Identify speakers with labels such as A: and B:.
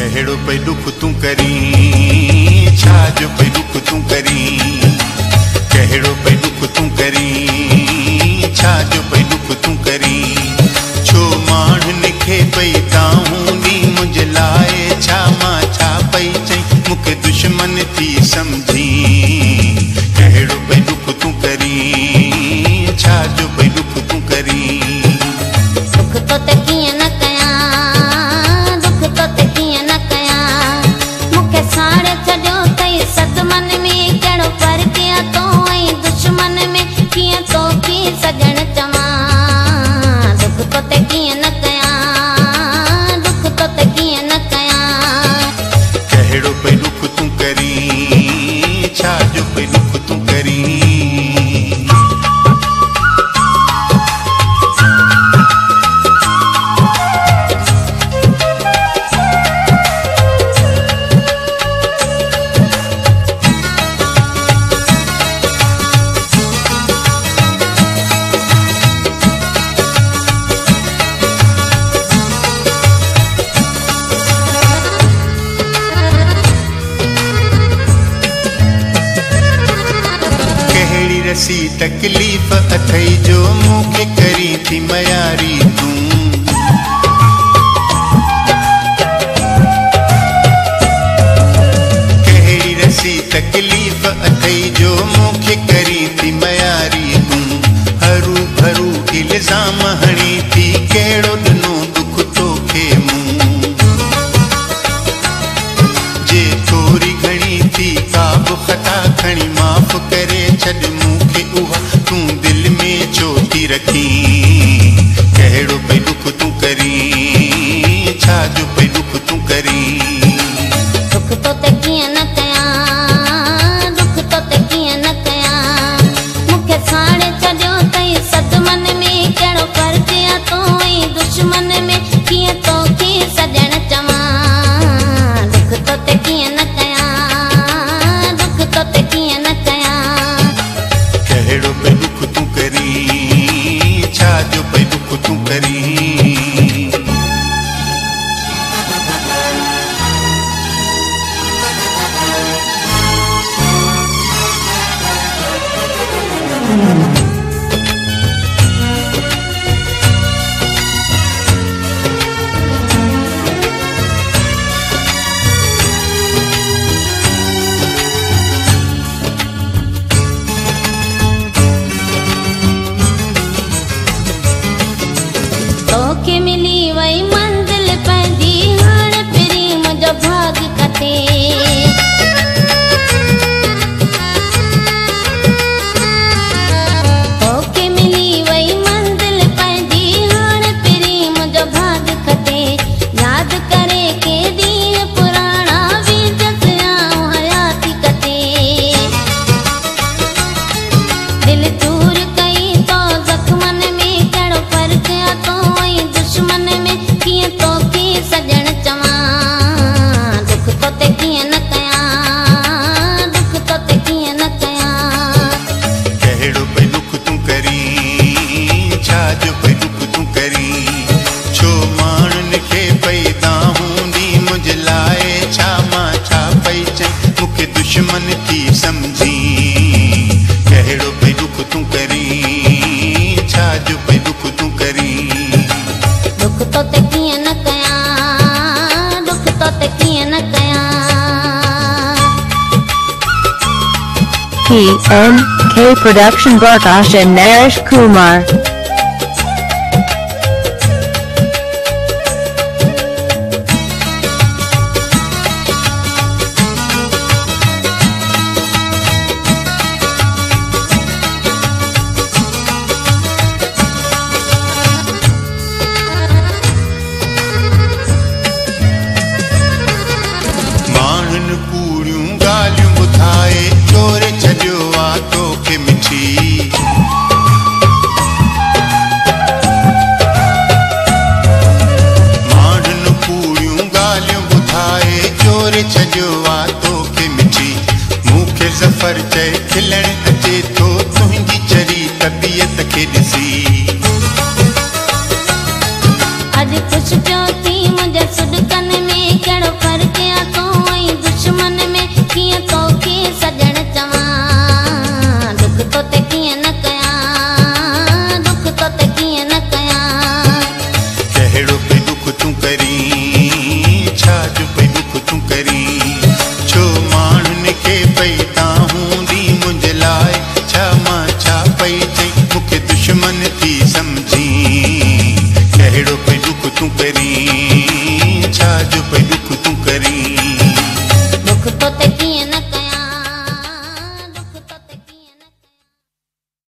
A: कहिड़ो पई दुख तूं करीं, छा जो पई दुख तूं करीं, कहिड़ो पई दुख तूं करीं, छा जो पई दुख तूं करीं, छो माण्हुनि खे पई ताऊं नी मुंहिंजे लाइ, छा मां छा पई चई मूंखे दुश्मन थी सम्झी, कहिड़ो पई दुख तूं करीं, छा जो पई दुख तूं करीं।
B: दुख तो ते कीअं न कयां, दुख तो ते कीअं न कयां, मूंखे साड़े छॾियो अथई सदमन में, कहिड़ो फ़र्क़ु आहे तो ऐं दुश्मन में, कीअं तोखे सॼण चवां, दुख तो ते कीअं न कयां, दुख तो ते कीअं न कयां।
A: कहिड़ो पई दुख तूं करीं, छा जो पई दुख तूं करीं। रसी तकलीफ़ अथई जो मूंखे करी थी मयारी तूं, कहिड़ी रसी तकलीफ़ अथई जो मूंखे करी थी मयारी तूं, हरू भरू इल्ज़ाम हणी थी कहिड़ो ॾिनो दुख तोखे मूं, जे थोरी घणी थी का बि ख़ता खणी माफ़ करे छॾ मूंखे उहा तूं दिलि में छो थी रखीं, कहिड़ो पई दुख तूं करीं, छा जो पई दुख तूं करीं।
B: दुख तो ते कीअं न कयां, दुख तो ते कीअं न कयां, मूंखे साड़े छॾियो अथई सदमन में, कहिड़ो फ़र्क़ु आहे तो ऐं दुश्मन में, कीअं तोखे सॼण चवां, दुख तो ते कीअं न कयां, दुख तो ते कीअं न कयां।
A: कहिड़ो पई दुख तूं करीं, छा जो पई दुख तूं करीं।
B: तोखे मिली वई मंज़िल पंहिंजी, हाणे फिरी मुंहिंजो भाग कथे, तोखे मिली वई मंज़िल पंहिंजी, हाणे फिरी मुंहिंजो भाग कथे, यादि करे के ॾींहं पुराणा विझसि आऊं हयाती कथे, दिलि चूर कई तो ज़ख़्मन में, कहिड़ो फ़र्क़ु आहे तो ऐं दुश्मन में, कीअं तोखे सॼण चवां, दुख तो ते कीअं न कयां, दुख तो ते कीअं न कयां।
A: कहिड़ो पई दुख तूं करीं, छा जो पई दुख तूं करीं, छो माण्हुनि खे पई ताऊं नी मुंहिंजे लाइ, छा मां छा पई चई मूंखे दुश्मन थी सम्झी, कहिड़ो पई दुख तूं करीं, छा जो पई दुख तूं करीं।
B: दुख तो ते कीअं न कयां, दुख तो ते कीअं न कयां।
C: PNK Production Prakash and Naresh Kumar.
A: माण्हुनि कूड़ियूं ॻाल्हियूं ॿुधाए चोरे छॾियो आहे तोखे मिठी, माण्हुनि कूड़ियूं ॻाल्हियूं ॿुधाए चोरे छॾियो आहे तोखे मिठी, मूंखे ज़फ़र चए खिलण अचे थो तुंहिंजी चरी तबियत खे ॾिसी,
B: अॼु ख़ुशि पियो थी मुंहिंजे सुॾकनि में, कहिड़ो फ़र्क़ु
A: करीं